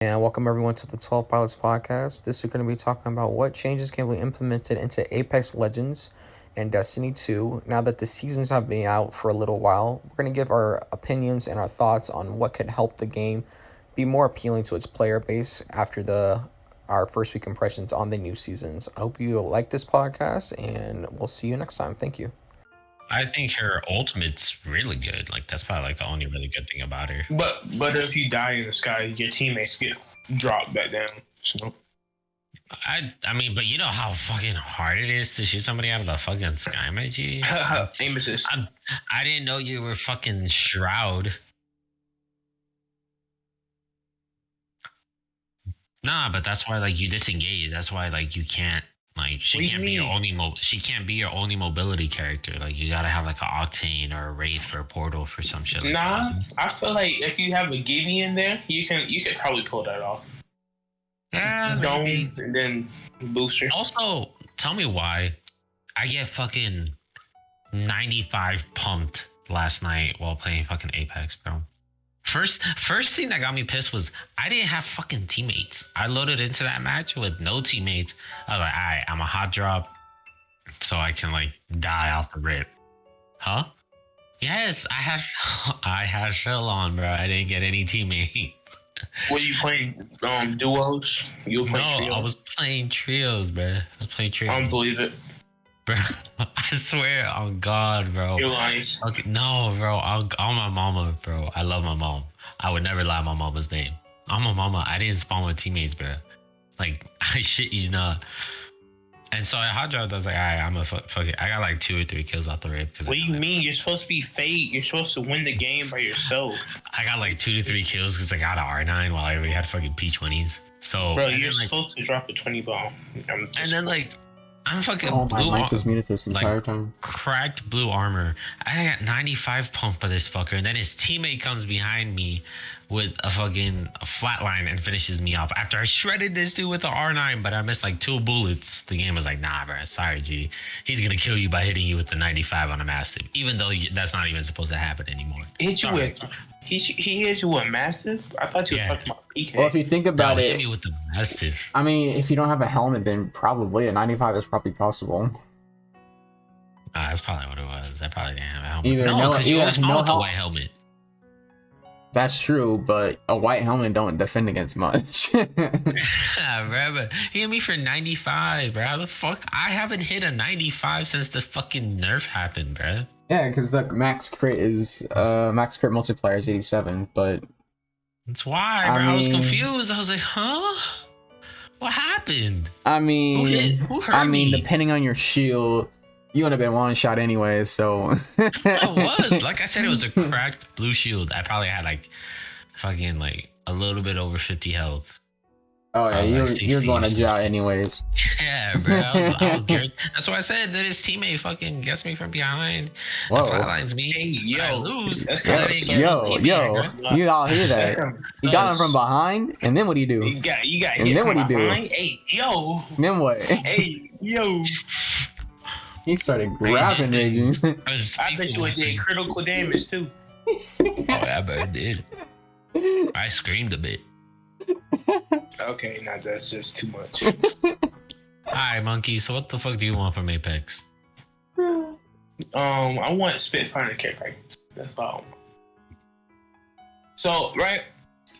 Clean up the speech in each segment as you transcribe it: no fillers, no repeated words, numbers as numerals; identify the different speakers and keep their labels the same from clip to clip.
Speaker 1: And welcome everyone to the 12 Pilots podcast. This week we're going to be talking about what changes can be implemented into Apex Legends and Destiny 2 now that the seasons have been out for a little while. We're going to give our opinions and our thoughts on what could help the game be more appealing to its player base after our first week impressions on the new seasons. I hope you like this podcast and we'll see you next time. Thank you.
Speaker 2: I think her ultimate's really good. Like that's probably like the only really good thing about her.
Speaker 3: But if you die in the sky, your teammates get dropped back down. So
Speaker 2: I mean, but you know how fucking hard it is to shoot somebody out of the fucking sky, my G.
Speaker 3: aim assist.
Speaker 2: I didn't know you were fucking Shroud. Nah, but that's why like you disengage. That's why like you can't. Like she can't be your only she can't be your only mobility character. Like you gotta have like an Octane or a Wraith for a Portal for some shit. Like
Speaker 3: nah,
Speaker 2: that.
Speaker 3: I feel like if you have a Gibby in there, you could probably pull that off.
Speaker 2: Yeah,
Speaker 3: Dome and then booster.
Speaker 2: Also, tell me why I get fucking 95 pumped last night while playing fucking Apex, bro. First thing that got me pissed was I didn't have fucking teammates. I loaded into that match with no teammates. I was like, all right, I'm a hot drop, so I can like die off the rip. Huh? Yes, I had Shell on, bro. I didn't get any teammate.
Speaker 3: Were you playing duos? You were playing trios?
Speaker 2: I was playing trios, bro. I was playing trios.
Speaker 3: I don't believe it.
Speaker 2: Bro, I swear on God, bro.
Speaker 3: You're lying.
Speaker 2: Okay, no, bro. On my mama, bro. I love my mom. I would never lie my mama's name. I'm a mama. I didn't spawn with teammates, bro. Like, I shit you not. And so I hot dropped. I was like, all right, I'm a fuck it. I got like 2 or 3 kills off the rip.
Speaker 3: What do you mean? You're supposed to be fate. You're supposed to win the game by yourself.
Speaker 2: I got like 2 to 3 kills because I got an R9 while I already had fucking P20s. So,
Speaker 3: bro, you're supposed to drop a 20 bomb.
Speaker 2: And then like, I'm fucking
Speaker 1: blue. My mic was muted this entire time.
Speaker 2: Cracked blue armor. I got 95 pump for this fucker, and then his teammate comes behind me with a fucking flatline and finishes me off. After I shredded this dude with the R9, but I missed like 2 bullets. The game was like, nah, bro, sorry, G. He's gonna kill you by hitting you with the 95 on a Mastiff, even though that's not even supposed to happen anymore.
Speaker 3: Hit you with. He hit you with Mastiff? I thought you were talking about PK.
Speaker 1: Well, if you think about it,
Speaker 2: hit me with the Mastiff.
Speaker 1: I mean, if you don't have a helmet, then probably a 95 is probably possible.
Speaker 2: That's probably what it was. I probably didn't have a helmet.
Speaker 1: No
Speaker 2: white helmet.
Speaker 1: That's true, but a white helmet don't defend against much.
Speaker 2: Yeah, bro, but he hit me for 95, bro. How the fuck? I haven't hit a 95 since the fucking nerf happened, bro.
Speaker 1: Yeah, because the max crit multiplier is 87, but
Speaker 2: that's why, bro. I was confused. I was like, huh? What happened?
Speaker 1: I mean,
Speaker 2: who hurt me?
Speaker 1: Depending on your shield, you would have been one shot anyway, so.
Speaker 2: It was. Like I said, it was a cracked blue shield. I probably had like fucking like a little bit over 50 health.
Speaker 1: Oh yeah, you're going to jaw anyways.
Speaker 2: Yeah, bro. I was good. That's why I said that his teammate fucking gets me from behind.
Speaker 1: Whoa.
Speaker 2: Flatlines me.
Speaker 3: Hey, yo.
Speaker 2: I lose.
Speaker 1: Yo. You all hear that? You got him from behind, and then what do you do?
Speaker 3: You got
Speaker 1: and
Speaker 3: hit
Speaker 1: then
Speaker 3: from
Speaker 1: what do you
Speaker 3: behind?
Speaker 1: do?
Speaker 3: Hey, yo.
Speaker 1: Then what?
Speaker 3: Hey, yo.
Speaker 1: He started grabbing raging.
Speaker 3: I bet you it did critical damage too.
Speaker 2: Oh, yeah, but it did. I screamed a bit.
Speaker 3: Okay, now that's just too much.
Speaker 2: Alright, Monkey, so what the fuck do you want from Apex?
Speaker 3: I want Spitfire and care package. That's all I want. So, right?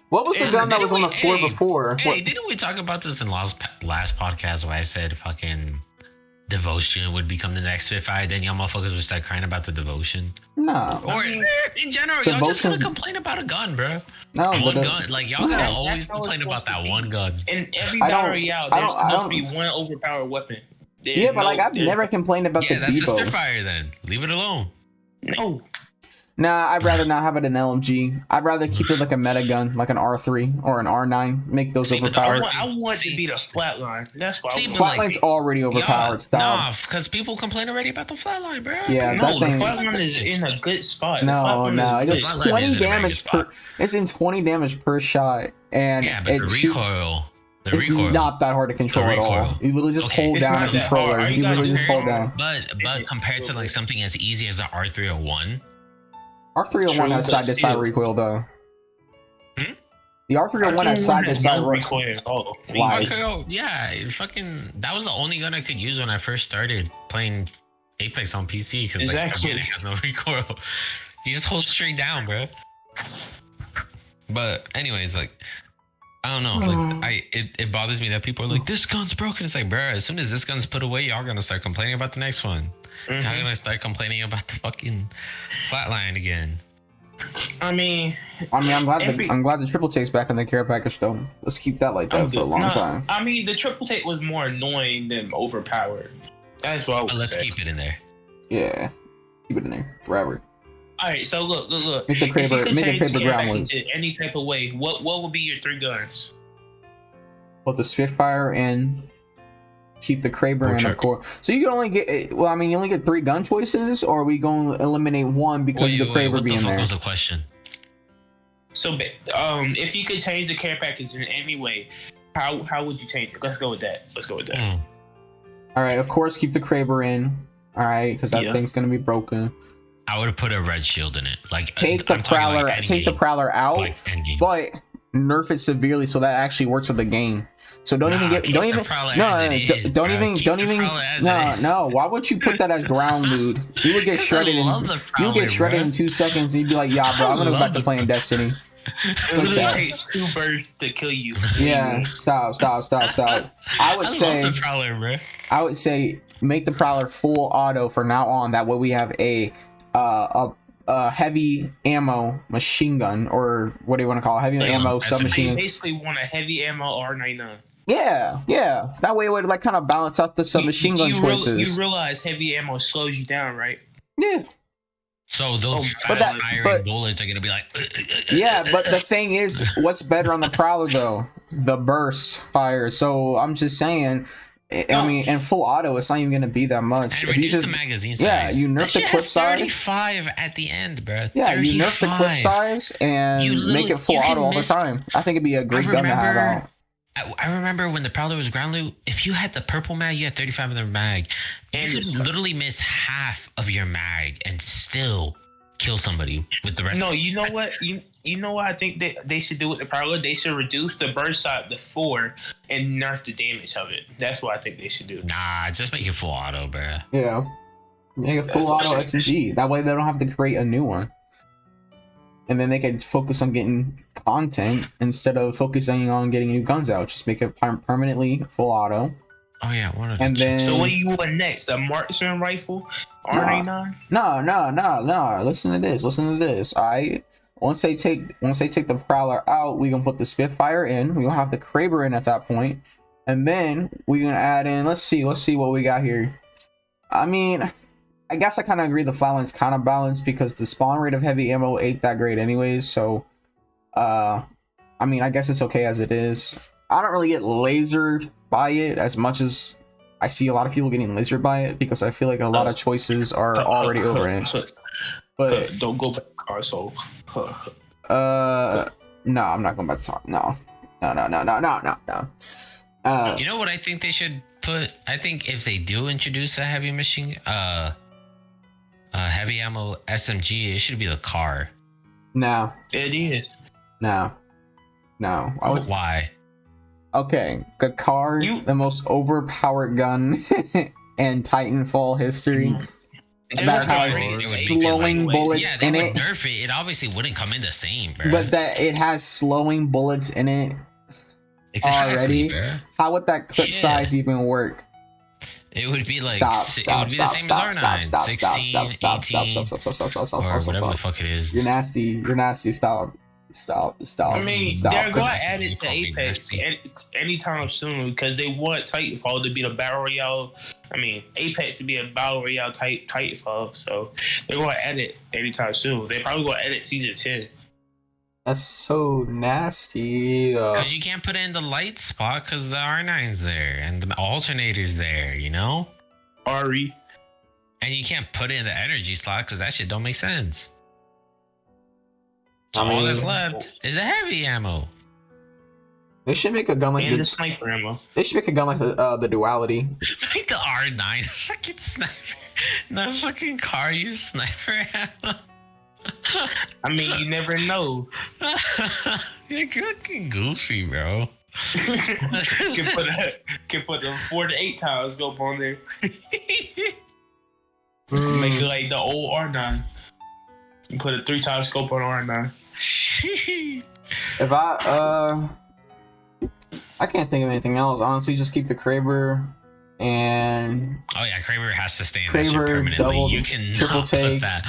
Speaker 1: What was the gun that was on the floor before?
Speaker 2: Hey, didn't we talk about this in last podcast where I said fucking Devotion would become the next Spitfire, then y'all motherfuckers would start crying about the Devotion?
Speaker 1: No.
Speaker 2: Or in general, y'all just gonna complain about a gun, bro.
Speaker 1: No,
Speaker 2: one gun. Like, y'all gotta always complain about that one gun.
Speaker 3: In every battle royale, there's supposed to be one overpowered weapon.
Speaker 1: Yeah, but like I've never complained about the Debo.
Speaker 2: Yeah, that's the Spitfire then. Leave it alone.
Speaker 3: No.
Speaker 1: Nah, I'd rather not have it an LMG. I'd rather keep it like a meta gun, like an R3 or an R9. Make those overpowered.
Speaker 3: I want to be the flatline. That's why.
Speaker 1: Flatline's already overpowered. Stop.
Speaker 2: Nah, because people complain already about the flatline, bro.
Speaker 1: Yeah,
Speaker 3: no, the flatline is in a good spot.
Speaker 1: No, it does 20 damage per. It's in 20 damage per shot, and
Speaker 2: yeah, but
Speaker 1: it shoots. It's not that hard to control at all. You literally just hold down a controller. You literally just hold down.
Speaker 2: But compared to like something as easy as an R301.
Speaker 1: R301 has side-to-side recoil though. The R301 has side to side
Speaker 3: recoil at all.
Speaker 1: flies.
Speaker 2: Yeah, fucking. That was the only gun I could use when I first started playing Apex on PC because
Speaker 3: Exactly.
Speaker 2: everything has no recoil. You just hold straight down, bro. But anyways, like, I don't know. Like, it bothers me that people are like, this gun's broken. It's like, bro, as soon as this gun's put away, y'all gonna start complaining about the next one. Y'all gonna start complaining about the fucking flatline again.
Speaker 3: I mean,
Speaker 1: I'm glad the triple take's back in the care package though. Let's keep that like that for a long time.
Speaker 3: I mean, the triple take was more annoying than overpowered. That's what I would say.
Speaker 2: Let's keep it in there.
Speaker 1: Yeah, keep it in there forever.
Speaker 3: All right, so look.
Speaker 1: Make the Kraber,
Speaker 3: if you could change the care
Speaker 1: ground
Speaker 3: package in any type of way, what would be your 3 guns?
Speaker 1: Put the Spitfire in. Keep the Kraber in, of course. So you can only get, well, I mean, you only get 3 gun choices, or are we going to eliminate one because of the Kraber being there?
Speaker 2: What was the question?
Speaker 3: So, if you could change the care package in any way, how would you change it? Let's go with that.
Speaker 1: All right, of course, keep the Kraber in. All right, because that thing's gonna be broken.
Speaker 2: I would have put a red shield in it. Like,
Speaker 1: take the Prowler out, but nerf it severely so that actually works with the game. So don't even. No. Why would you put that as ground, dude? You would get shredded in 2 seconds. And you'd be like, yeah, bro, I'm gonna go back to playing Destiny.
Speaker 3: It literally takes 2 bursts to kill you.
Speaker 1: Yeah, stop. I would say make the Prowler full auto for now on. That way we have a heavy ammo machine gun, or what do you want to call it? Heavy ammo submachine gun.
Speaker 3: You basically want a heavy ammo R99.
Speaker 1: Yeah. That way it would like kind of balance out the submachine gun choices.
Speaker 3: You realize heavy ammo slows you down, right?
Speaker 1: Yeah.
Speaker 2: So those firing bullets are gonna be like.
Speaker 1: Yeah, but the thing is, what's better on the Prowler though? The burst fire. So I'm just saying. I mean, in full auto, it's not even gonna be that much.
Speaker 2: And reduce the magazine size.
Speaker 1: Yeah, you nerf the clip size.
Speaker 2: 35 at the end, bro.
Speaker 1: Yeah, you nerf the clip size and make it full auto all the time. I think it'd be a great gun to have out.
Speaker 2: I remember when the Prowler was ground loot, if you had the purple mag, you had 35 in the mag. And you could literally miss half of your mag and still kill somebody with the rest.
Speaker 3: No, you know what? You know what I think they should do with the Prowler? They should reduce the burst size to 4 and nerf the damage of it. That's what I think they should do.
Speaker 2: Nah, just make it full auto, bro.
Speaker 1: Yeah. Make it full auto SMG. That way they don't have to create a new one. And then they can focus on getting content instead of focusing on getting new guns out. Just make it permanently full auto.
Speaker 2: Oh yeah,
Speaker 3: so what you want next? A marksman rifle? R99?
Speaker 1: No. Listen to this. Alright. Once they take the Prowler out, we gonna put the Spitfire in. We gonna have the Kraber in at that point, and then we gonna add in. Let's see what we got here. I mean, I guess I kind of agree the flatline's kind of balanced because the spawn rate of heavy ammo ain't that great anyways. So, I mean, I guess it's okay as it is. I don't really get lasered by it as much as I see a lot of people getting lasered by it because I feel like a lot of choices are already over it. But
Speaker 3: don't go back to console.
Speaker 1: No, I'm not going back to talk. No. You
Speaker 2: know what I think they should put? I think if they do introduce a heavy heavy ammo SMG, it should be the car.
Speaker 1: No.
Speaker 3: It is.
Speaker 1: No.
Speaker 2: Why?
Speaker 1: Okay, the car, the most overpowered gun in Titanfall history. About how it's slowing bullets in it.
Speaker 2: Nerf it. It obviously wouldn't come in the same, bro.
Speaker 1: But that it has slowing bullets in it already. Bro. How would that clip size even work?
Speaker 2: It would be like stop. Whatever the fuck it is.
Speaker 1: You're nasty. Stop.
Speaker 3: I mean, they're going to add it to Apex anytime soon because they want Titanfall to be the battle royale. I mean, Apex to be a battle royale type Titanfall. So they're going to add it anytime soon. They're probably going to edit season 10.
Speaker 1: That's so nasty.
Speaker 2: Because you can't put it in the light spot because the R9's there and the alternator's there, you know?
Speaker 3: RE.
Speaker 2: And you can't put it in the energy slot because that shit don't make sense. So all that's left is a heavy ammo.
Speaker 1: They should make a gun like
Speaker 3: the sniper ammo.
Speaker 1: They should make a gun like the duality.
Speaker 2: Like the R9 fucking sniper. The fucking car use sniper ammo.
Speaker 3: I mean, you never know.
Speaker 2: You're fucking goofy, bro.
Speaker 3: can put the 4 to 8 tiles scope on there. Make it like the old R9. You put a 3 tile scope on R9.
Speaker 1: If I can't think of anything else. Honestly, just keep the Kraber and
Speaker 2: oh yeah, Kraber has to stay in
Speaker 1: Kraber,
Speaker 2: that shit permanently.
Speaker 1: double,
Speaker 2: You can
Speaker 1: triple take.
Speaker 2: put that.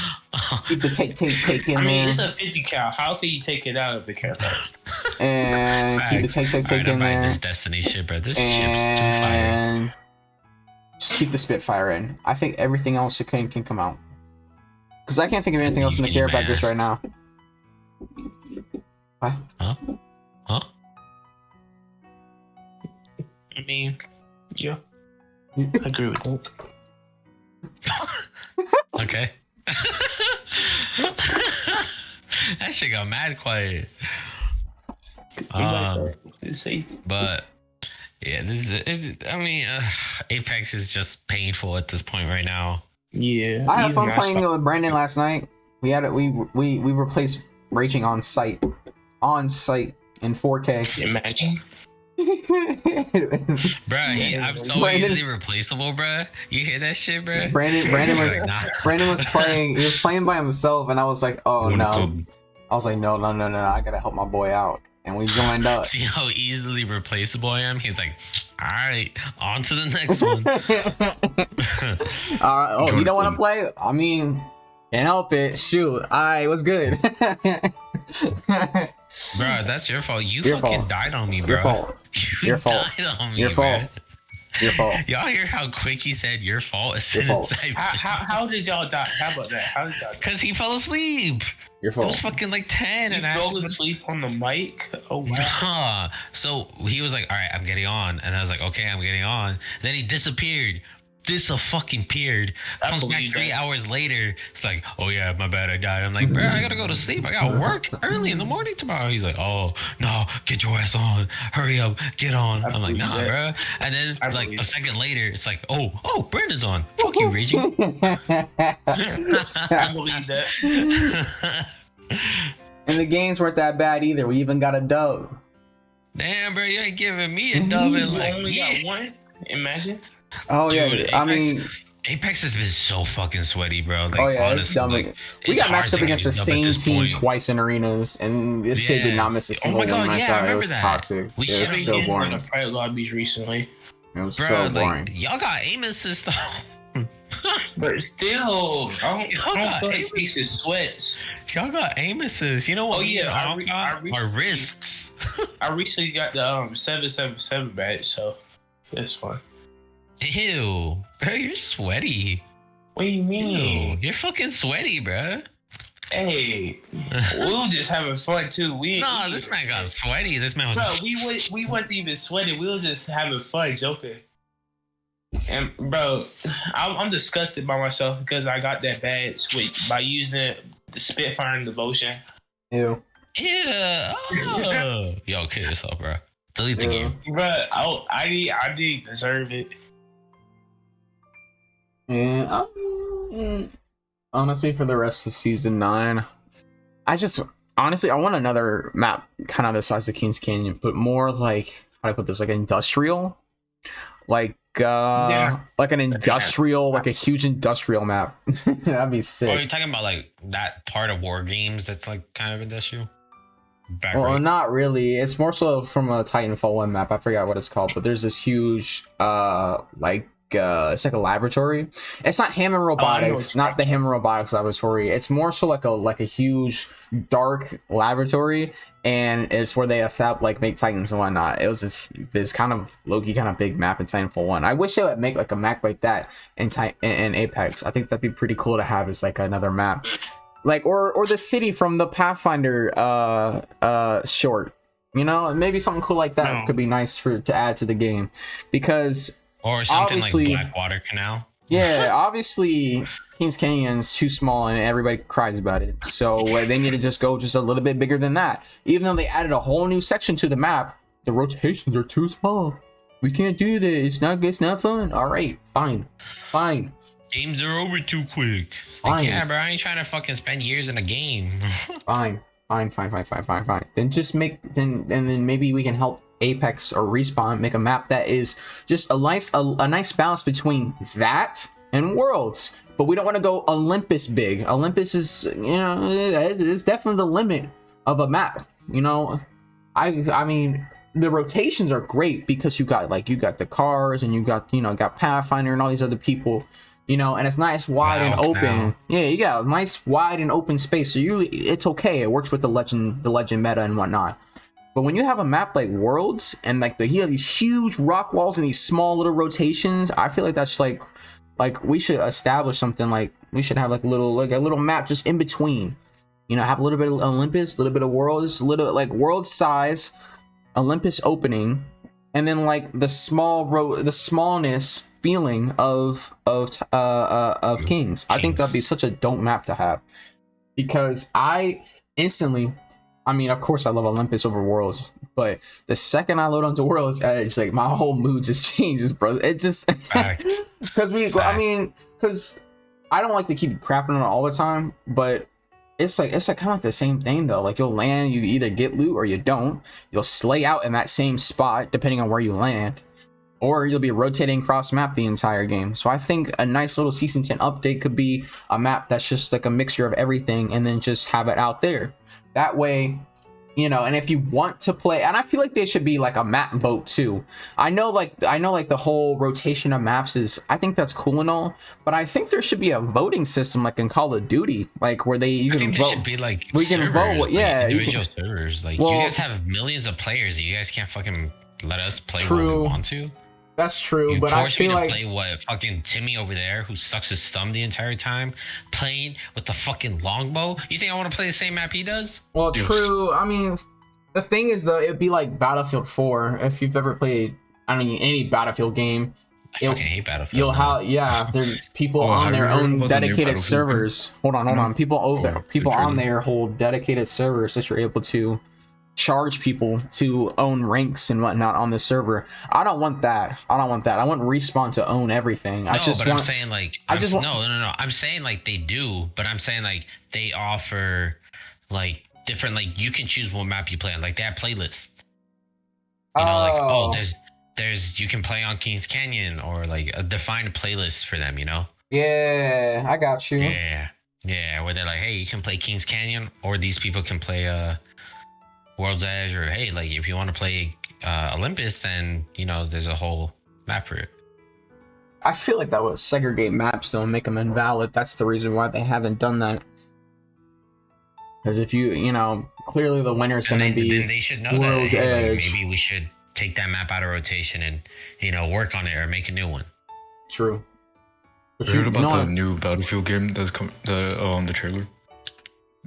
Speaker 1: Keep the take in
Speaker 3: I mean,
Speaker 1: there.
Speaker 3: it's a 50 cal. How can you take it out of the cal?
Speaker 1: And keep the take in there.
Speaker 2: This Destiny shit, bro. This ship's too fire.
Speaker 1: And just keep the Spitfire in. I think everything else can come out. Because I can't think of anything else in the care package right now. What?
Speaker 2: Huh?
Speaker 3: I mean, yeah. I agree with that.
Speaker 2: Okay. That shit got mad quiet. But yeah, I mean, Apex is just painful at this point right now.
Speaker 3: Yeah,
Speaker 1: I had fun playing with Brandon last night. We replaced raging on site in 4K.
Speaker 3: Imagine.
Speaker 2: Bruh, I'm so easily replaceable, bruh. You hear that shit, bruh?
Speaker 1: Brandon was playing. He was playing by himself, and I was like, "Oh no!" I was like, "No! I gotta help my boy out." And we joined up.
Speaker 2: See how easily replaceable I am? He's like, "All right, on to the next one."
Speaker 1: Oh, you don't want to play? I mean, can't help it. Shoot, what's good?
Speaker 2: Bro, that's your fault. You
Speaker 1: your
Speaker 2: fucking
Speaker 1: fault.
Speaker 2: died on me, bro.
Speaker 1: Your fault. Your fault.
Speaker 2: Died on me,
Speaker 1: your fault. Your fault.
Speaker 2: Y'all hear how quick he said your fault as soon
Speaker 1: fault.
Speaker 2: as I
Speaker 3: how did y'all die? How about that? How did y'all die?
Speaker 2: Because he fell asleep.
Speaker 1: Your
Speaker 2: It
Speaker 1: fault.
Speaker 2: was fucking like 10 and I
Speaker 3: fell asleep on the mic? Oh wow.
Speaker 2: So he was like, all right, I'm getting on. And I was like, okay, I'm getting on. Then he disappeared. Fucking peered. Comes back 3 hours later. It's like, oh yeah, my bad, I died. I'm like, bro, I gotta go to sleep. I got work early in the morning tomorrow. He's like, oh no, get your ass on. Hurry up, get on. I'm like, nah, bro. And then like a second later, it's like, oh, Brandon's on. Fuck you, Raging.
Speaker 3: I believe that.
Speaker 1: And the games weren't that bad either. We even got a dub.
Speaker 2: Damn, bro, you ain't giving me a dub in like
Speaker 3: only got one? Imagine.
Speaker 1: Oh
Speaker 2: Dude,
Speaker 1: yeah,
Speaker 2: Apex,
Speaker 1: I mean,
Speaker 2: Apex has been so fucking sweaty, bro. Like,
Speaker 1: oh yeah,
Speaker 2: honestly,
Speaker 1: it's dumb.
Speaker 2: like,
Speaker 1: We got
Speaker 2: hard
Speaker 1: matched up
Speaker 2: to
Speaker 1: against the
Speaker 2: get a dub
Speaker 1: same
Speaker 2: at this
Speaker 1: team
Speaker 2: point.
Speaker 1: twice in arenas, and this kid did not miss a single
Speaker 2: God,
Speaker 1: one match
Speaker 2: I
Speaker 1: out. It
Speaker 2: remember
Speaker 1: was
Speaker 2: that.
Speaker 1: toxic.
Speaker 2: We
Speaker 1: It was
Speaker 2: should've
Speaker 1: so
Speaker 3: In
Speaker 1: boring.
Speaker 3: the private lobbies recently.
Speaker 1: It was
Speaker 2: Bro,
Speaker 1: so
Speaker 2: like,
Speaker 1: boring.
Speaker 2: y'all got aim assist though.
Speaker 3: But still, I
Speaker 2: Y'all
Speaker 3: don't
Speaker 2: got
Speaker 3: feel
Speaker 2: aim
Speaker 3: like faces sweats.
Speaker 2: Y'all got aim assist. You know what?
Speaker 3: Oh, yeah, I
Speaker 2: our wrists.
Speaker 3: I recently got the 777 badge, so it's fun.
Speaker 2: Ew, bro, you're sweaty.
Speaker 3: What do you
Speaker 2: Ew,
Speaker 3: mean?
Speaker 2: you're fucking sweaty, bro.
Speaker 3: Hey, we were just having fun too.
Speaker 2: No, this man got sweaty. This man was.
Speaker 3: Bro, we wasn't even sweating. We was just having fun, joking. And bro, I'm disgusted by myself because I got that badge by using the Spitfire and Devotion.
Speaker 1: Ew.
Speaker 2: Yeah. Oh. Yo, kill yourself, bro. Delete the game.
Speaker 3: Bro, I did deserve it.
Speaker 1: Yeah. Honestly, for the rest of season 9, I want another map kind of the size of Kings Canyon, but more like, how do I put this, like industrial, like like an industrial, like a huge industrial map. That'd be sick.
Speaker 2: Oh, are you talking about like that part of War Games that's like kind of industrial?
Speaker 1: Well, not really. It's more so from a Titanfall 1 map. I forgot what it's called, but there's this huge it's like a laboratory. It's not Hammond Robotics, not the Hammond Robotics laboratory. It's more so like a huge dark laboratory, and it's where they make Titans and whatnot. It was this kind of low-key kind of big map in Titanfall 1. I wish they would make like a map like that in Apex. I think that'd be pretty cool to have as like another map. Like or the city from the Pathfinder short. You know, maybe something cool like that could be nice to add to the game, because
Speaker 2: or something
Speaker 1: obviously,
Speaker 2: like Blackwater Canal.
Speaker 1: Yeah, obviously Kings Canyon's too small and everybody cries about it. So they need to just go just a little bit bigger than that. Even though they added a whole new section to the map, the rotations are too small. We can't do this. It's not fun. All right, fine.
Speaker 2: Games are over too quick. Like, yeah, bro, I ain't trying to fucking spend years in a game.
Speaker 1: Fine. Fine. Then just make then maybe we can help Apex or Respawn make a map that is just a nice balance between that and Worlds. But we don't want to go Olympus big. Olympus is, it's definitely the limit of a map. I mean, the rotations are great because you got the cars and you got Pathfinder and all these other people. And it's nice, wide and open. Now. Yeah, you got a nice, wide and open space. So it's okay. It works with the legend meta and whatnot. But when you have a map like Worlds and you have these huge rock walls and these small little rotations, I feel like that's like we should establish something like we should have a little map just in between. Have a little bit of Olympus, a little bit of Worlds, a little World size, Olympus opening, and then the smallness feeling of Kings. I think that'd be such a dope map to have, because of course I love Olympus over Worlds, but the second I load onto Worlds Edge, my whole mood just changes, bro. It just because I don't like to keep crapping on it all the time, but it's kind of like the same thing though. You'll land, you either get loot or you don't. You'll slay out in that same spot depending on where you land, or you'll be rotating cross map the entire game. So I think a nice little Season 10 update could be a map that's just a mixture of everything, and then just have it out there. That way, and if you want to play, and I feel like they should be a map vote too. I know the whole rotation of maps is, I think that's cool and all, but I think there should be a voting system like in Call of Duty, where you can vote.
Speaker 2: Should be
Speaker 1: we can vote, yeah.
Speaker 2: Individual servers. You guys have millions of players. You guys can't fucking let us play what we want to.
Speaker 1: That's true, but I feel like
Speaker 2: play what fucking Timmy over there, who sucks his thumb the entire time, playing with the fucking longbow. You think I want to play the same map he does?
Speaker 1: Well, true. I mean, the thing is though, it'd be like Battlefield 4 if you've ever played. Any Battlefield game.
Speaker 2: I fucking hate Battlefield.
Speaker 1: You'll have there's people on their own dedicated servers. Hold on. People on there hold dedicated servers that you're able to charge people to own ranks and whatnot on the server. I don't want that. I want Respawn to own everything.
Speaker 2: I'm saying I'm saying they do, but I'm saying they offer different, you can choose what map you play on. They have playlists. There's you can play on Kings Canyon, or a defined playlist for them.
Speaker 1: Yeah, I got you.
Speaker 2: Yeah, where they're hey, you can play Kings Canyon, or these people can play World's Edge, or hey, if you want to play Olympus, then there's a whole map for it.
Speaker 1: I feel like that would segregate maps though and make them invalid. That's the reason why they haven't done that. Because if clearly the winner's going to be
Speaker 2: then they should know
Speaker 1: World's Edge.
Speaker 2: Maybe we should take that map out of rotation and work on it or make a new one.
Speaker 1: True.
Speaker 4: But you heard about the new Battlefield game that's the trailer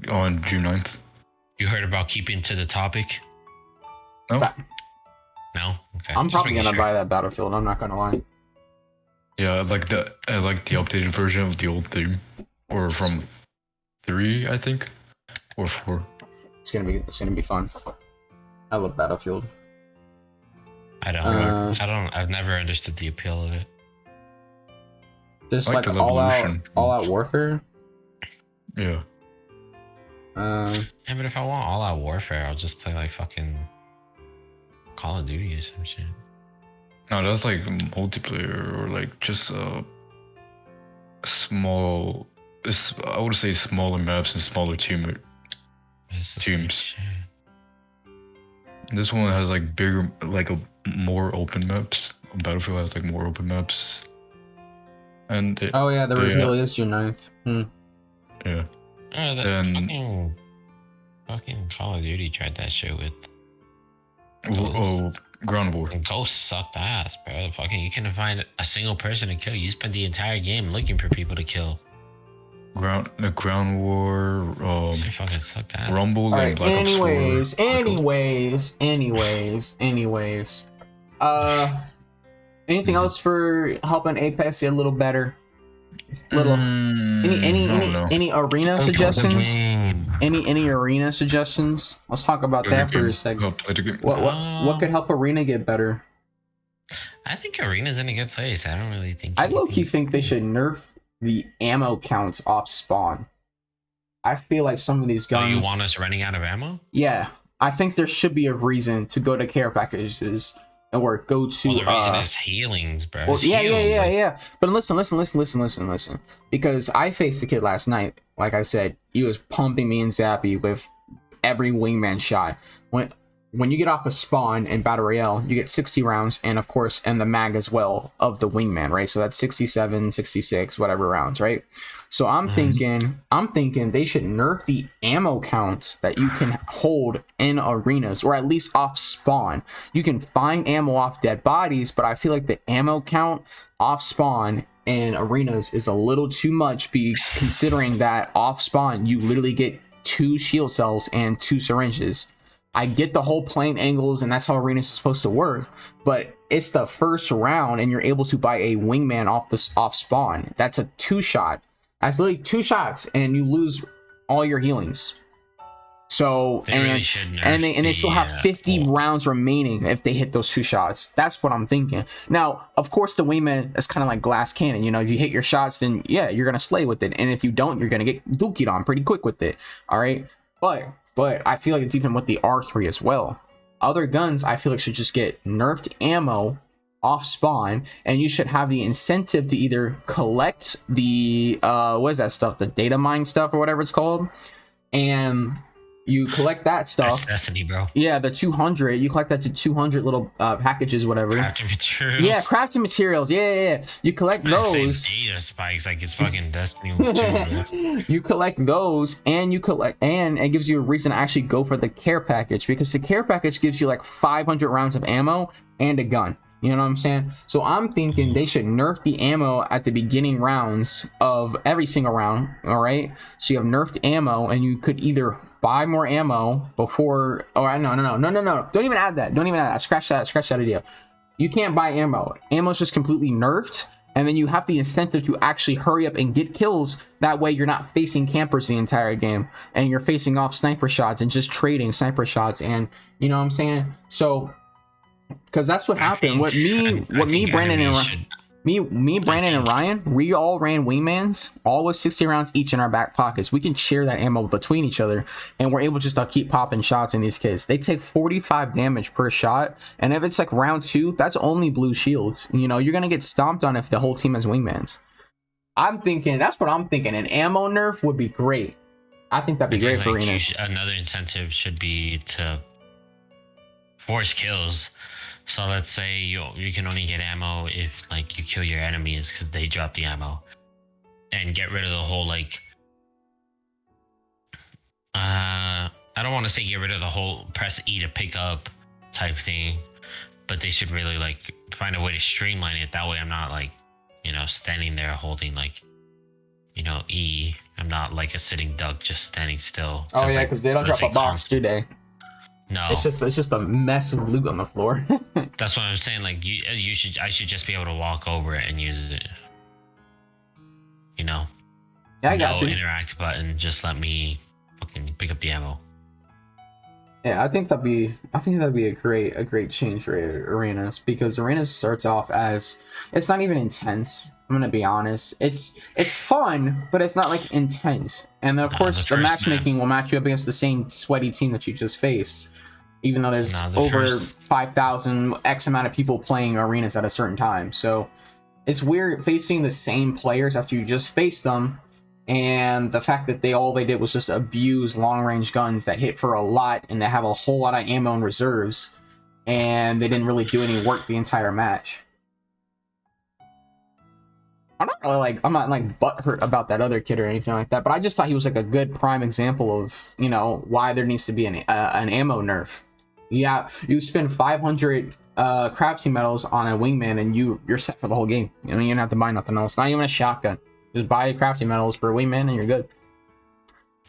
Speaker 4: on June 9th?
Speaker 2: You heard about keeping to the topic?
Speaker 4: No.
Speaker 2: No? Okay.
Speaker 1: I'm probably gonna buy that Battlefield, I'm not gonna lie.
Speaker 4: Yeah, I like the updated version of the old theme. Or from 3, I think. Or 4.
Speaker 1: It's gonna be fun. I love Battlefield.
Speaker 2: I've never understood the appeal of it.
Speaker 1: Just all out warfare?
Speaker 4: Yeah.
Speaker 2: Yeah, but if I want all out warfare, I'll just play fucking Call of Duty or some shit.
Speaker 4: No, that's multiplayer, or just small. I would say smaller maps and smaller teams. This one has bigger, more open maps. Battlefield has more open maps. And
Speaker 1: the reveal is June 9th.
Speaker 4: Yeah.
Speaker 2: Fucking Call of Duty tried that shit with
Speaker 4: Ground War.
Speaker 2: And Ghost sucked ass, bro. You couldn't find a single person to kill. You spent the entire game looking for people to kill.
Speaker 4: Ground War,
Speaker 2: she fucking sucked ass.
Speaker 4: Rumble, and Black Ops
Speaker 1: 4. Anything else for helping Apex get a little better? Any arena suggestions? Any arena suggestions? Let's talk about that for a second. What could help arena get better?
Speaker 2: I think arena's in a good place. I don't really think.
Speaker 1: I low-key think they should nerf the ammo counts off spawn. I feel like some of these
Speaker 2: So you
Speaker 1: guns.
Speaker 2: want us running out of ammo?
Speaker 1: Yeah, I think there should be a reason to go to care packages or go to.
Speaker 2: Well, the reason is healings, bro.
Speaker 1: Well,
Speaker 2: It's
Speaker 1: yeah.
Speaker 2: heals,
Speaker 1: But listen. Because I faced a kid last night. Like I said, he was pumping me and Zappy with every wingman shot. When you get off a spawn in Battle Royale, you get 60 rounds, and of course, and the mag as well of the wingman, right? So that's 67, 66, whatever rounds, right? So I'm thinking they should nerf the ammo count that you can hold in arenas, or at least off spawn. You can find ammo off dead bodies, but I feel like the ammo count off spawn in arenas is a little too much, considering that off spawn you literally get 2 shield cells and 2 syringes. I get the whole plane angles, and that's how arenas is supposed to work, but it's the first round, and you're able to buy a wingman off spawn. That's a 2-shot. That's literally 2 shots, and you lose all your healings. So
Speaker 2: They
Speaker 1: they still have 50 rounds remaining if they hit those 2 shots. That's what I'm thinking. Now, of course, the wingman is kind of like glass cannon. You know, if you hit your shots, then yeah, you're gonna slay with it, and if you don't, you're gonna get dookied on pretty quick with it. All right, but I feel like it's even with the R3 as well. Other guns, I feel like, should just get nerfed ammo off spawn, and you should have the incentive to either collect the what is that stuff, the data mine stuff or whatever it's called, and you collect that stuff.
Speaker 2: That's Destiny, bro.
Speaker 1: Yeah, the 200. You collect that to 200 little packages, whatever.
Speaker 2: Crafting materials.
Speaker 1: Yeah, crafting materials. Yeah. You collect those.
Speaker 2: Data spikes like it's fucking Destiny 2.
Speaker 1: You collect those, and it gives you a reason to actually go for the care package, because the care package gives you like 500 rounds of ammo and a gun. You know what I'm saying? So I'm thinking they should nerf the ammo at the beginning rounds of every single round. All right. So you have nerfed ammo, and you could either buy more ammo before. Oh no. Don't even add that. Scratch that idea. You can't buy ammo. Ammo's just completely nerfed, and then you have the incentive to actually hurry up and get kills. That way you're not facing campers the entire game, and you're facing off sniper shots and just trading sniper shots. And you know what I'm saying? So, because that's what happened. Brandon and Ryan, we all ran wingmans, all with 60 rounds each in our back pockets. We can share that ammo between each other, and we're able just to keep popping shots in these kids. They take 45 damage per shot, and if it's like round 2, that's only blue shields. You know, you're gonna get stomped on if the whole team has wingmans. That's what I'm thinking. An ammo nerf would be great. I think that'd be great for arenas.
Speaker 2: Another incentive should be to force kills. So let's say you can only get ammo if like you kill your enemies because they drop the ammo, and get rid of the whole like I don't want to say get rid of the whole press E to pick up type thing, but they should really like find a way to streamline it. That way I'm not like, you know, standing there holding like, you know, E. I'm not like a sitting duck just standing still.
Speaker 1: Oh yeah, because they don't drop a box, do they?
Speaker 2: No,
Speaker 1: it's just a mess of loot on the floor.
Speaker 2: That's what I'm saying. Like I should just be able to walk over it and use it. You know.
Speaker 1: Yeah, I got you.
Speaker 2: No interact button. Just let me fucking pick up the ammo.
Speaker 1: Yeah, I think that'd be a great change for arenas, because arenas starts off as, it's not even intense. I'm gonna be honest. It's fun, but it's not like intense. And then of course the matchmaking will match you up against the same sweaty team that you just faced. Even though there's over 5,000 X amount of people playing arenas at a certain time. So it's weird facing the same players after you just faced them, and the fact that all they did was just abuse long range guns that hit for a lot, and they have a whole lot of ammo in reserves, and they didn't really do any work the entire match. I'm not like butthurt about that other kid or anything like that, but I just thought he was like a good prime example of, you know, why there needs to be an ammo nerf. Yeah, you spend 500 crafting metals on a wingman, and you're set for the whole game. You know, you don't have to buy nothing else. Not even a shotgun. Just buy crafting metals for a wingman, and you're good.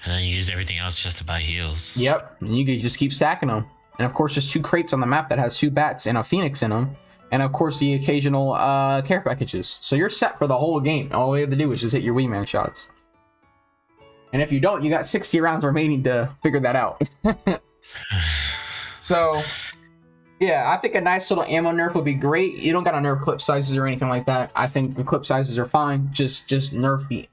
Speaker 2: And then you use everything else just to buy heals.
Speaker 1: Yep, and you can just keep stacking them. And of course, there's 2 crates on the map that has 2 bats and a phoenix in them. And of course, the occasional care packages. So you're set for the whole game. All you have to do is just hit your wingman shots. And if you don't, you got 60 rounds remaining to figure that out. So, yeah, I think a nice little ammo nerf would be great. You don't got to nerf clip sizes or anything like that. I think the clip sizes are fine. Just nerf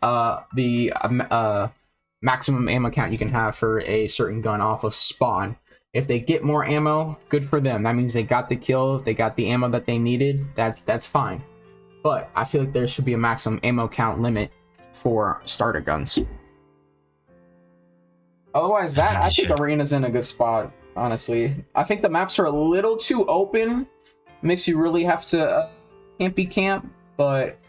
Speaker 1: maximum ammo count you can have for a certain gun off of spawn. If they get more ammo, good for them. That means they got the kill. If they got the ammo that they needed, that's fine. But I feel like there should be a maximum ammo count limit for starter guns. Otherwise, I think Arena's in a good spot, honestly. I think the maps are a little too open. Makes you really have to campy camp. But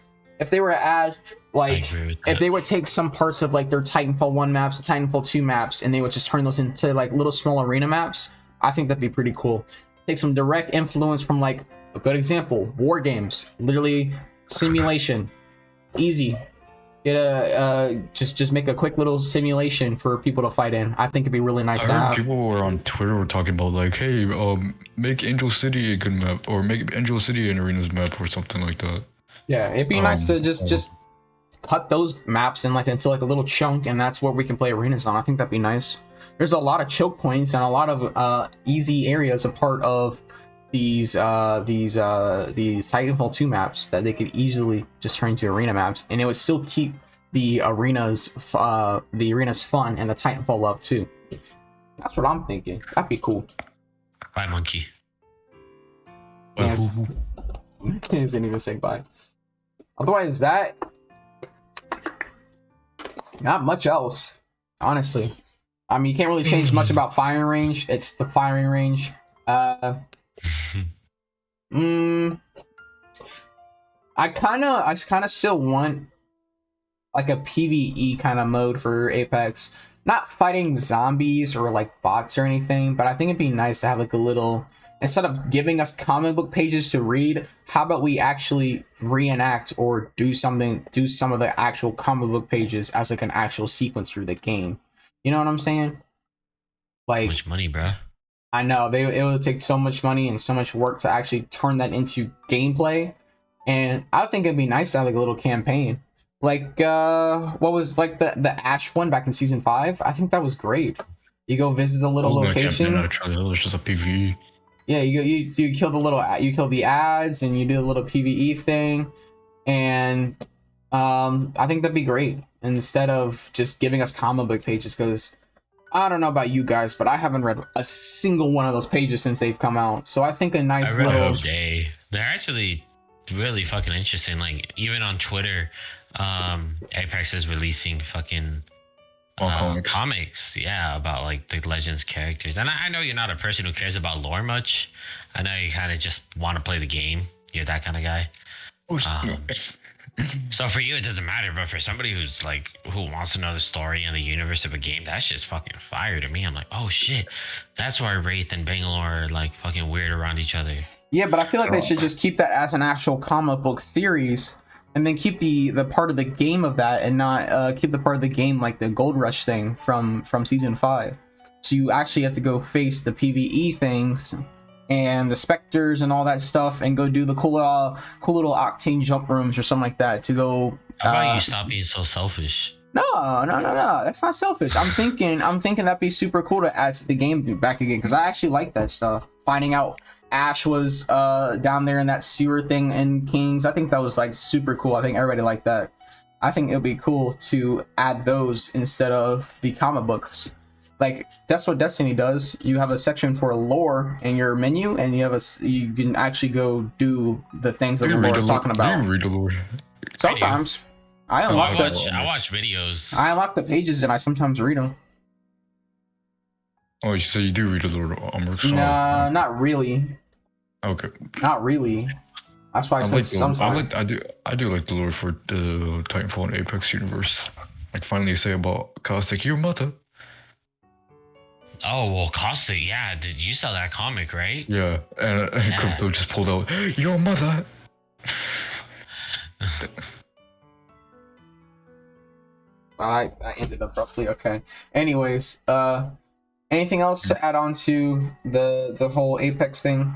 Speaker 1: if they were to add, like, if they would take some parts of, like, their Titanfall 1 maps, the Titanfall 2 maps, and they would just turn those into, like, little small arena maps, I think that'd be pretty cool. Take some direct influence from, like, a good example, war games. Literally, simulation. Easy. Get just make a quick little simulation for people to fight in. I think it'd be really nice to have.
Speaker 4: People were on Twitter were talking about like, hey, make Angel City a good map, or make Angel City an arenas map, or something like that.
Speaker 1: Yeah, it'd be nice to just cut those maps in like into like a little chunk, and that's where we can play arenas on. I think that'd be nice. There's a lot of choke points and a lot of easy areas a part of these Titanfall 2 maps that they could easily just turn into arena maps, and it would still keep the arenas fun and the Titanfall love too. That's what I'm thinking. That'd be cool.
Speaker 2: Bye, monkey.
Speaker 1: Yes. He doesn't even say bye. Otherwise, that not much else, honestly. I mean, you can't really change much about firing range. It's the firing range. I kind of still want like a PvE kind of mode for Apex. Not fighting zombies or like bots or anything, but I think it'd be nice to have like a little, instead of giving us comic book pages to read, how about we actually reenact or do some of the actual comic book pages as like an actual sequence through the game. You know what I'm saying? Like,
Speaker 2: how much money, bro?
Speaker 1: I know it would take so much money and so much work to actually turn that into gameplay, and I think it'd be nice to have like a little campaign, like what was like the Ash one back in season 5. I think that was great. You go visit the little location.
Speaker 4: Actually, it was just a PvE.
Speaker 1: Yeah, you kill the ads and you do a little PvE thing, and I think that'd be great instead of just giving us comic book pages, because I don't know about you guys, but I haven't read a single one of those pages since they've come out. So I think a nice little
Speaker 2: day. They're actually really fucking interesting. Like, even on Twitter, Apex is releasing fucking comics, yeah, about like the Legends characters. And I know you're not a person who cares about lore much. I know you kind of just want to play the game. You're that kind of guy. So for you, it doesn't matter, but for somebody who wants to know the story and the universe of a game, that's just fucking fire to me. I'm like, oh shit, that's why Wraith and Bangalore are like fucking weird around each other.
Speaker 1: Yeah, but I feel like they should just keep that as an actual comic book series, and then keep the part of the game of that, and not keep the part of the game like the Gold Rush thing from season 5. So you actually have to go face the PvE things and the specters and all that stuff, and go do the cool little octane jump rooms or something like that to go.
Speaker 2: How about you stop being so selfish?
Speaker 1: No, that's not selfish. I'm thinking that'd be super cool to add to the game back again, because I actually like that stuff. Finding out Ash was down there in that sewer thing in Kings, I think that was like super cool. I think everybody liked that. I think it would be cool to add those instead of the comic books. Like, that's what Destiny does. You have a section for lore in your menu, and you can actually go do the things that the lore is talking about.
Speaker 4: You read the lore.
Speaker 1: Sometimes. I
Speaker 2: watch videos.
Speaker 1: I unlock the pages and I sometimes read them.
Speaker 4: Oh, so you do read the lore?
Speaker 1: Nah, not really.
Speaker 4: Okay.
Speaker 1: Not really. That's why I said sometimes.
Speaker 4: I do like the lore for the Titanfall and Apex universe. Like, finally say about Caustic, your mother.
Speaker 2: Oh, well, Caustic, yeah. Did you sell that comic, right?
Speaker 4: Yeah, and Crypto just pulled out, your mother.
Speaker 1: I ended up roughly okay. Anyways, anything else to add on to the whole Apex thing?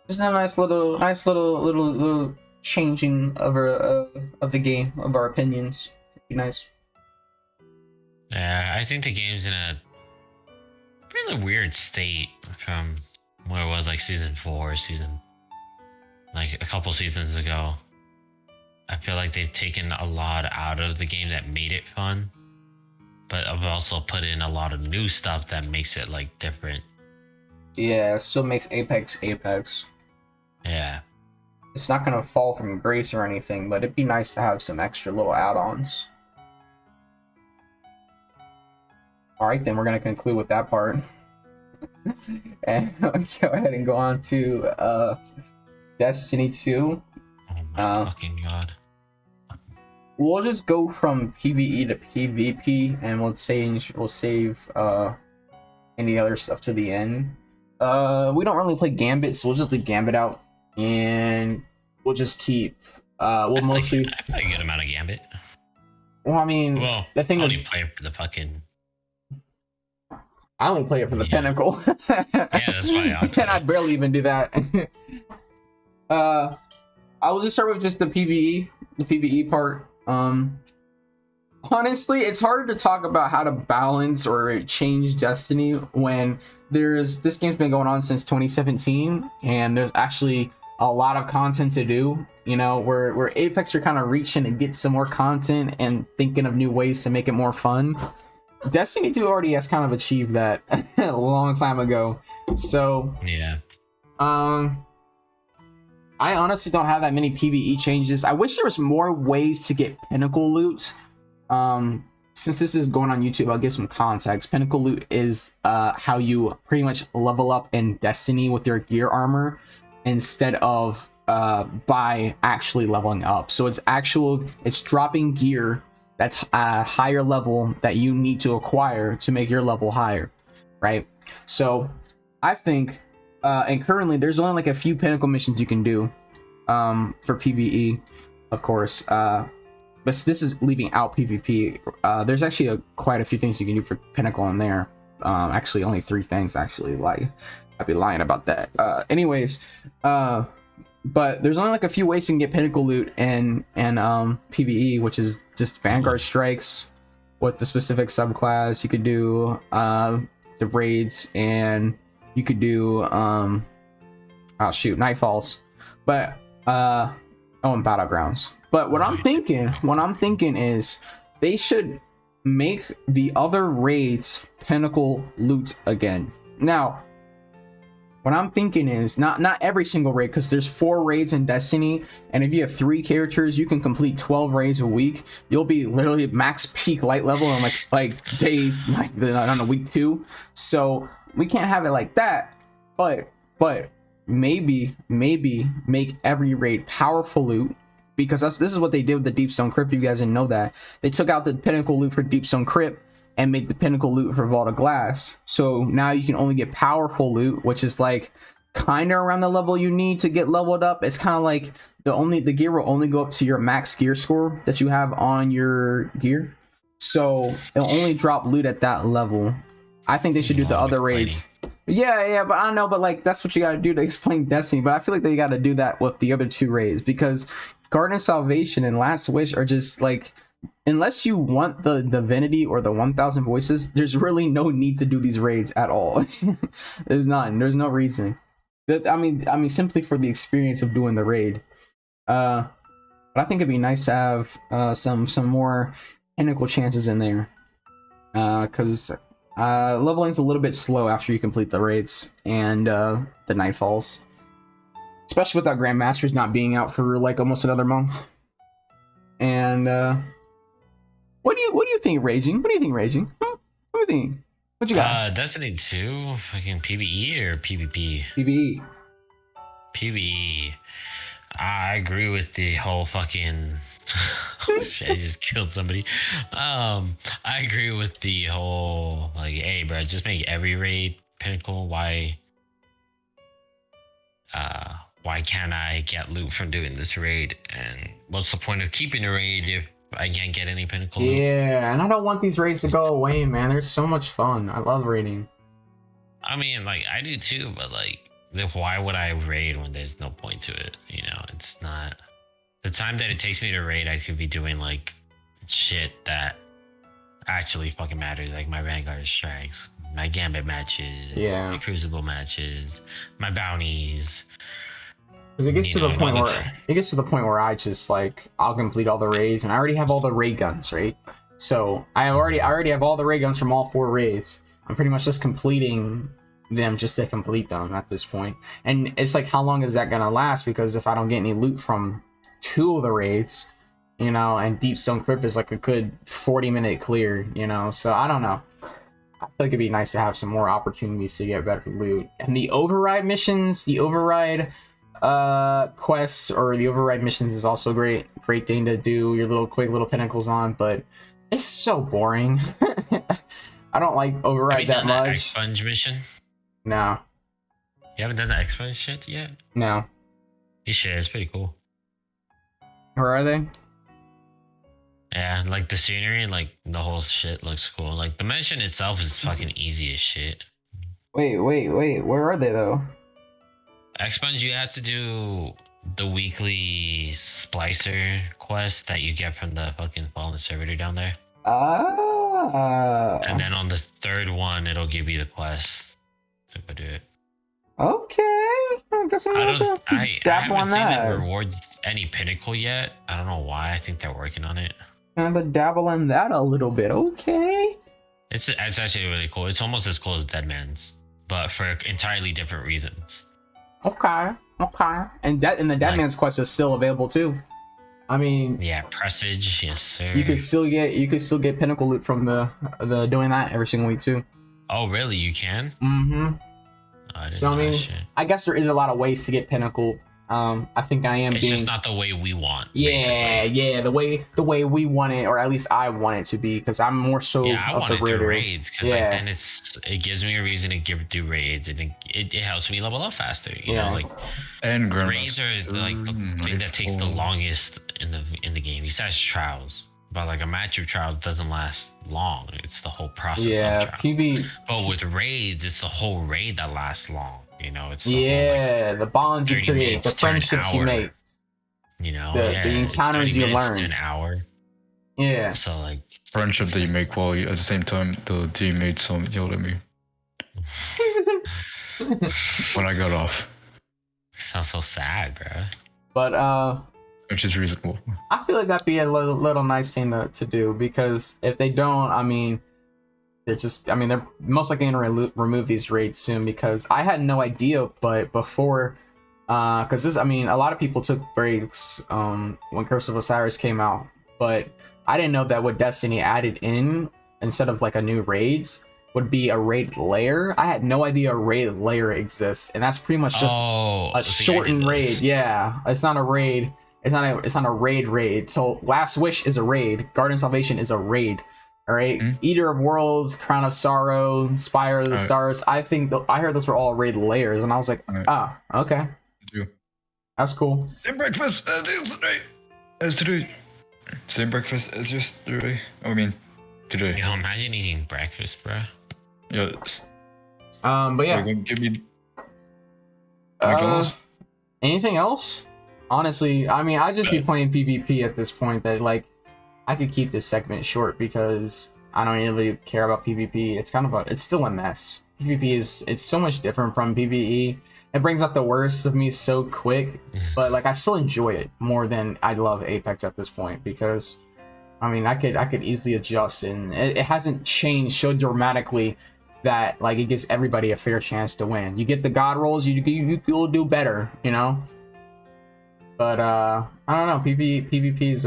Speaker 1: Just a nice little changing of the game, of our opinions. It'd be nice.
Speaker 2: Yeah, I think the game's in a really weird state from where it was like season 4, like a couple seasons ago. I feel like they've taken a lot out of the game that made it fun. but I've also put in a lot of new stuff that makes it like different.
Speaker 1: Yeah, it still makes Apex Apex.
Speaker 2: Yeah.
Speaker 1: It's not gonna fall from grace or anything, but it'd be nice to have some extra little add-ons. Alright, then we're gonna conclude with that part. And go ahead and go on to Destiny 2.
Speaker 2: Oh my fucking god.
Speaker 1: We'll just go from PvE to PvP, and we'll save any other stuff to the end. We don't really play Gambit, so we'll just leave Gambit out, and we'll just keep. We'll mostly.
Speaker 2: I play a good amount of Gambit.
Speaker 1: Well, I mean, the thing.
Speaker 2: I only play for the fucking.
Speaker 1: I only play it for the Pinnacle.
Speaker 2: Yeah, that's why.
Speaker 1: And I barely even do that. I will just start with just the PvE part. Honestly, it's hard to talk about how to balance or change Destiny when this game's been going on since 2017, and there's actually a lot of content to do. You know, where Apex are kind of reaching to get some more content and thinking of new ways to make it more fun. Destiny 2 already has kind of achieved that a long time ago. So
Speaker 2: yeah.
Speaker 1: I honestly don't have that many PvE changes. I wish there was more ways to get Pinnacle loot. Since this is going on YouTube, I'll give some context. Pinnacle loot is how you pretty much level up in Destiny with your gear armor instead of by actually leveling up. So it's dropping gear that's a higher level that you need to acquire to make your level higher, right? So I think and currently there's only like a few Pinnacle missions you can do for PvE, of course, but this is leaving out PvP. There's actually quite a few things you can do for Pinnacle in there. Actually only 3 things, actually. Like, I'd be lying about that. Anyways, but there's only like a few ways you can get Pinnacle loot and PvE, which is just Vanguard strikes with the specific subclass. You could do the raids, and you could do Nightfalls, but and Battlegrounds. But what I'm thinking is they should make the other raids Pinnacle loot again. Now, what I'm thinking is not every single raid, because there's 4 raids in Destiny, and if you have 3 characters, you can complete 12 raids a week. You'll be literally max peak light level on like day I don't know, week 2. So we can't have it like that. But maybe make every raid powerful loot, because this is what they did with the Deepstone Crypt. You guys didn't know that. They took out the Pinnacle loot for Deepstone Crypt and made the Pinnacle loot for Vault of Glass. So now you can only get powerful loot, which is like kind of around the level you need to get leveled up. It's kind of like the gear will only go up to your max gear score that you have on your gear. So it'll only drop loot at that level. I think they should do the other raids. Yeah, but I don't know, but like that's what you got to do to explain Destiny. But I feel like they got to do that with the other 2 raids, because Garden of Salvation and Last Wish are just like, unless you want the divinity or the 1000 voices, there's really no need to do these raids at all. There's no reason. I mean simply for the experience of doing the raid. But I think it'd be nice to have some more Pinnacle chances in there, because leveling's a little bit slow after you complete the raids and the Nightfalls, especially without Grandmasters not being out for like almost another month. And what do you think, Raging? What do you think, Raging? What do you think? What you got?
Speaker 2: Destiny 2, fucking PvE or PvP?
Speaker 1: PvE.
Speaker 2: PvE. I agree with the whole fucking. Oh, shit, I just killed somebody. I agree with the whole like, hey, bro, just make every raid Pinnacle. Why can't I get loot from doing this raid? And what's the point of keeping a raid if I can't get any Pinnacle loot?
Speaker 1: Yeah, and I don't want these raids to go away, man. They're so much fun. I love raiding.
Speaker 2: I mean, like, I do too, but like, why would I raid when there's no point to it? You know, it's not. The time that it takes me to raid, I could be doing like shit that actually fucking matters, like my Vanguard strikes, my Gambit matches, my Crucible matches, my bounties.
Speaker 1: Because it gets to the point where I just like, I'll complete all the raids, and I already have all the ray guns, right? So I already have all the ray guns from all 4 raids. I'm pretty much just completing them just to complete them at this point. And it's like, how long is that gonna last? Because if I don't get any loot from 2 of the raids, you know, and Deepstone Crypt is like a good 40-minute clear, you know, so I don't know. I feel like it'd be nice to have some more opportunities to get better loot. And the override missions, the override quests or the override missions is also great thing to do your little quick little pinnacles on, but it's so boring. I don't like override that much.
Speaker 2: Expunge mission?
Speaker 1: No.
Speaker 2: You haven't done the expunge shit yet?
Speaker 1: No.
Speaker 2: You should. It's pretty cool.
Speaker 1: Where are they?
Speaker 2: Yeah, like the scenery, like the whole shit looks cool. Like the mission itself is fucking easy as shit.
Speaker 1: Wait. Where are they though?
Speaker 2: Expunge, you had to do the weekly splicer quest that you get from the fucking fallen servitor down there. And then on the 3rd one, it'll give you the quest to go do it.
Speaker 1: Okay. I guess I'm gonna
Speaker 2: I
Speaker 1: dabble on
Speaker 2: haven't seen
Speaker 1: that.
Speaker 2: it rewards any pinnacle yet. I don't know why. I think they're working on it.
Speaker 1: I'm gonna dabble in that a little bit. Okay.
Speaker 2: It's actually really cool. It's almost as cool as Dead Man's, but for entirely different reasons.
Speaker 1: Okay. And the Dead Man's quest is still available too. I mean,
Speaker 2: yeah, Presage, yes sir.
Speaker 1: You could still get pinnacle loot from the doing that every single week too.
Speaker 2: Oh really? You can?
Speaker 1: Mm-hmm. So I mean,
Speaker 2: shit.
Speaker 1: I guess there is a lot of ways to get pinnacle. I think I am
Speaker 2: it's just not the way we want.
Speaker 1: Yeah,
Speaker 2: basically.
Speaker 1: yeah, the way we want it, or at least I want it to be, because I'm more so
Speaker 2: I
Speaker 1: of
Speaker 2: want
Speaker 1: the
Speaker 2: to do
Speaker 1: raider.
Speaker 2: raids because like, then it gives me a reason to do raids, and it helps me level up faster. You know, like
Speaker 4: and
Speaker 2: raids are like the thing that takes the longest in the game. Besides trials, but like a match of trials doesn't last long. It's the whole process.
Speaker 1: Yeah,
Speaker 2: of trials.
Speaker 1: PV.
Speaker 2: But with raids, it's the whole raid that lasts long. You know, it's
Speaker 1: the bonds you create, the friendships you make,
Speaker 2: you know,
Speaker 1: the encounters you learn.
Speaker 2: An hour.
Speaker 1: Yeah.
Speaker 2: So like
Speaker 4: friendship that you make while at the same time the teammates yelled at me when I got off.
Speaker 2: Sounds so sad, bro.
Speaker 1: But
Speaker 4: which is reasonable.
Speaker 1: I feel like that'd be a little nice thing to do, because if they don't, I mean, they're most likely going to remove these raids soon, because I had no idea, but before, because a lot of people took breaks when Curse of Osiris came out, but I didn't know that what Destiny added in, instead of like a new raids, would be a raid layer. I had no idea a raid layer exists, and that's pretty much just a shortened raid. Yeah, it's not a raid. It's not a raid. So Last Wish is a raid. Garden Salvation is a raid. All right, Eater of Worlds, Crown of Sorrow, Spire of the Stars. I think I heard those were all raid layers, and I was like, okay, that's cool.
Speaker 4: Same breakfast as today. Same breakfast as yesterday. I mean, today.
Speaker 2: Yo, imagine eating breakfast, bro.
Speaker 4: Yes.
Speaker 1: But yeah.
Speaker 4: Give me.
Speaker 1: Anything else? Honestly, I mean, I'd just be playing PvP at this point. That like, I could keep this segment short because I don't really care about PvP. It's still a mess. PvP it's so much different from PvE. It brings out the worst of me so quick, but like I still enjoy it more than I love Apex at this point, because I mean I could easily adjust, and it hasn't changed so dramatically that like it gives everybody a fair chance to win. You get the god rolls, you'll do better, you know. But I don't know. PvP's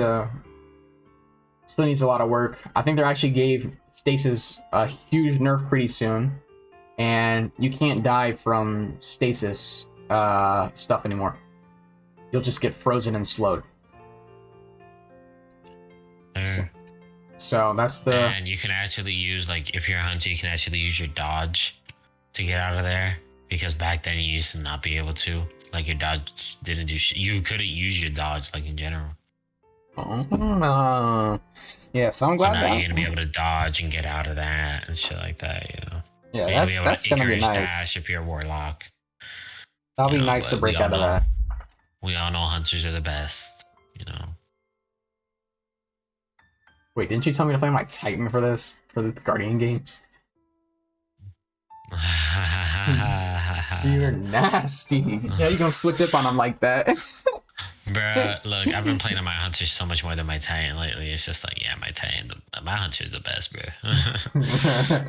Speaker 1: still needs a lot of work. I think they actually gave stasis a huge nerf pretty soon, and you can't die from stasis stuff anymore. You'll just get frozen and slowed. So that's the.
Speaker 2: And you can actually use, like, if you're a hunter, you can actually use your dodge to get out of there, because back then you used to not be able to. Like, your dodge didn't do shit. You couldn't use your dodge, like, in general.
Speaker 1: Yeah, so I'm glad
Speaker 2: now you're gonna be able to dodge and get out of that and shit like that, you know.
Speaker 1: Yeah, that's gonna be nice.
Speaker 2: Dash if you're a warlock.
Speaker 1: That'll be nice to break out of that.
Speaker 2: We all know hunters are the best, you know.
Speaker 1: Wait, didn't you tell me to play my Titan for this? For the Guardian games? You're nasty. Yeah, you gonna switch up on him like that.
Speaker 2: Bruh, look, I've been playing on my hunter so much more than my Titan lately. It's just like, yeah, my hunter's the best, bro.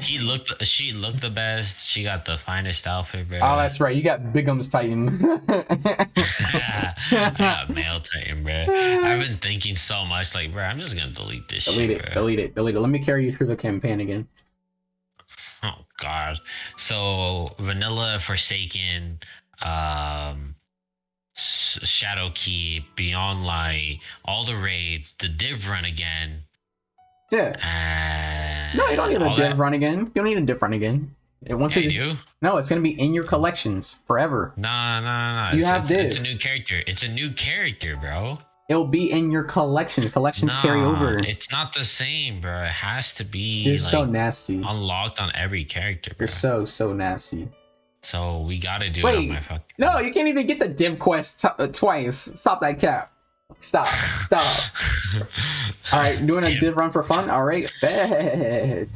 Speaker 2: She looked the best. She got the finest outfit, bro.
Speaker 1: Oh, that's right. You got Bigum's Titan.
Speaker 2: I got male Titan, bro. I've been thinking so much, like, bro, I'm just gonna delete this shit, bro.
Speaker 1: Delete it. Let me carry you through the campaign again.
Speaker 2: Oh God. So Vanilla, Forsaken, Shadow Key, Beyond Light, all the raids, the div run again.
Speaker 1: Yeah. No, you don't need a div run again. You don't need a div run again. No, it's gonna be in your collections forever.
Speaker 2: Nah.
Speaker 1: You have div.
Speaker 2: It's a new character. It's a new character, bro.
Speaker 1: It'll be in your collection. Collections carry over.
Speaker 2: It's not the same, bro. It has to be.
Speaker 1: You're so nasty.
Speaker 2: Unlocked on every character, bro.
Speaker 1: You're so nasty.
Speaker 2: So we gotta do it on my fucking.
Speaker 1: No, you can't even get the div quest twice. Stop that cap. Stop. All right, doing a div run for fun. All right, bad.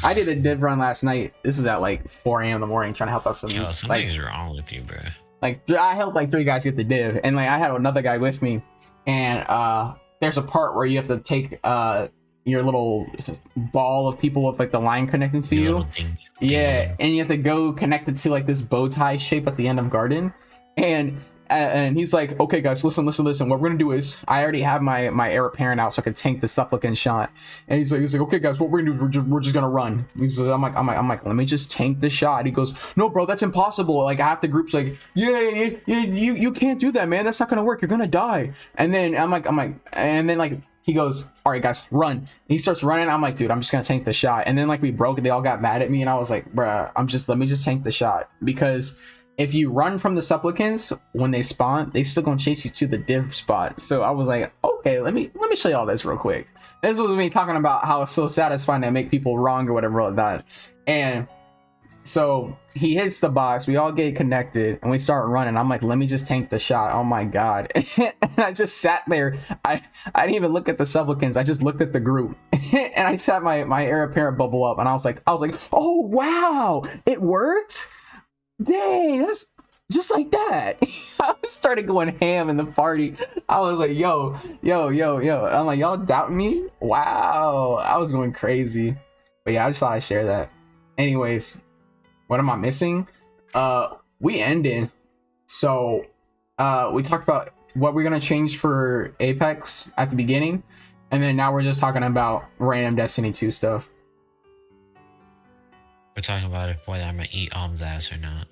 Speaker 1: I did a div run last night. This is at like 4 a.m. in the morning, trying to help out some.
Speaker 2: Yo, something's wrong with you, bro.
Speaker 1: Like I helped like 3 guys get the div, and like I had another guy with me, and there's a part where you have to take your little ball of people with like the line connected to you. Yeah, and you have to go connect it to like this bow tie shape at the end of garden, and he's like, okay guys, listen, what we're gonna do is I already have my heir apparent out so I can tank the supplicant shot, and he's like okay guys, what we're gonna do, we're just gonna run. He says, I'm like let me just tank the shot. He goes, no bro, that's impossible. Like half the group's like, yeah, you can't do that, man, that's not gonna work, you're gonna die. And then I'm like and then like he goes, all right guys, run. And he starts running. I'm like, dude, I'm just gonna tank the shot. And then like we broke it, they all got mad at me, and I was like, bruh, let me just tank the shot, because if you run from the supplicants when they spawn, they still gonna chase you to the div spot. So I was like, okay, let me show you all this real quick. This was me talking about how it's so satisfying to make people wrong or whatever like that. And so he hits the box, we all get connected, and we start running. I'm like, let me just tank the shot. Oh my god. And I just sat there. I didn't even look at the supplicants, I just looked at the group. And I sat my heir apparent bubble up, and I was like, oh wow, it worked. Dang, that's just like that. I started going ham in the party. I was like, yo. I'm like, y'all doubting me? Wow. I was going crazy. But yeah, I just thought I'd share that. Anyways, what am I missing? We ended. So we talked about what we're gonna change for Apex at the beginning, and then now we're just talking about random Destiny 2 stuff.
Speaker 2: We're talking about if whether I'm gonna eat Om's ass or not.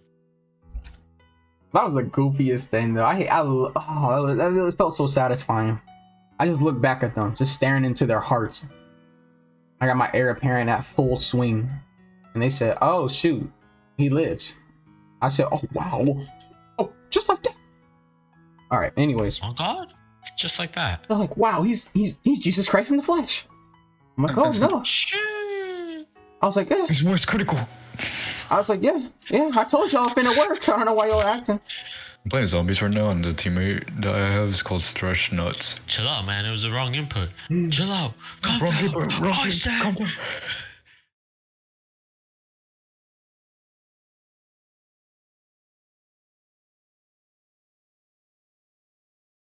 Speaker 1: That was the goofiest thing, though. It felt so satisfying. I just looked back at them, just staring into their hearts. I got my heir apparent at full swing, and they said, "Oh shoot, he lives." I said, "Oh wow, oh just like that." All right. Anyways.
Speaker 2: Oh God, just like that.
Speaker 1: They're like, "Wow, he's Jesus Christ in the flesh." I'm like, "Oh no." I was like, "Yeah."
Speaker 4: His voice critical.
Speaker 1: I was like, yeah, I told y'all it finna work. I don't know why y'all acting.
Speaker 4: I'm playing zombies right now, and the teammate that I have is called Stretch Nuts.
Speaker 2: Chill out, man. It was the wrong input. Chill out. Calm
Speaker 4: Wrong
Speaker 2: down.
Speaker 4: input. Calm down.